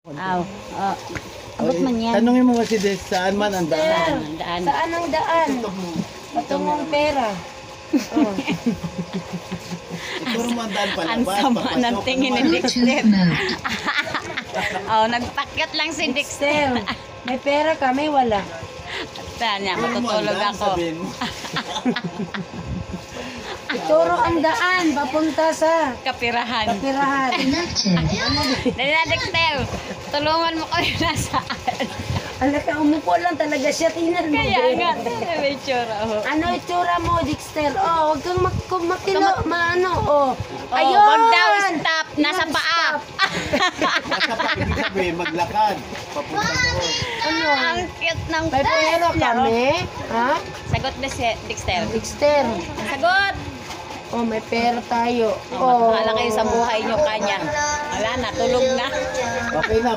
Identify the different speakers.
Speaker 1: Aw, abot man yan.
Speaker 2: Tanungin mo kasi Des, saan man ang daan.
Speaker 1: Ang daan.
Speaker 3: Saan ang daan? Patungong pera. Oh.
Speaker 2: Siguro mo ang daan palabas.
Speaker 1: Ang sama ng
Speaker 2: papasok.
Speaker 1: tingin ni Dexter. Oh, nagpakyat lang si Dexter.
Speaker 3: Sir, may pera kami, wala.
Speaker 1: Saan niya,
Speaker 2: Siguro mo ang
Speaker 1: matutulog
Speaker 2: daan,
Speaker 1: ako.
Speaker 2: sabihin mo.
Speaker 3: Ituro ang daan, papunta sa
Speaker 1: Kapirahan.
Speaker 3: pirahan.
Speaker 1: Dali na, Dexter. Tulungan mo kami nasaan.
Speaker 3: Alaka, umupo lang talaga siya. Tingnan mo.
Speaker 1: Kaya nga, may tsura. Oh.
Speaker 3: Ano itsura mo, Dexter? Oh, huwag kang maano. Oh,
Speaker 1: Oh,
Speaker 3: ayun!
Speaker 1: wag daw, stop. Nasa
Speaker 3: Yan,
Speaker 1: paa.
Speaker 3: stop.
Speaker 2: Nasa pa, ibig sabihin, maglakad. Papunta doon.
Speaker 3: Ano?
Speaker 1: Ang cute ng
Speaker 3: May pera kami? Ha?
Speaker 1: Sagot na si Dexter.
Speaker 3: Dexter.
Speaker 1: Sagot!
Speaker 3: Oh, may pera tayo.
Speaker 1: Oh, matala kayo sa buhay nyo kanya. Wala na, tulog na.
Speaker 2: Okay na.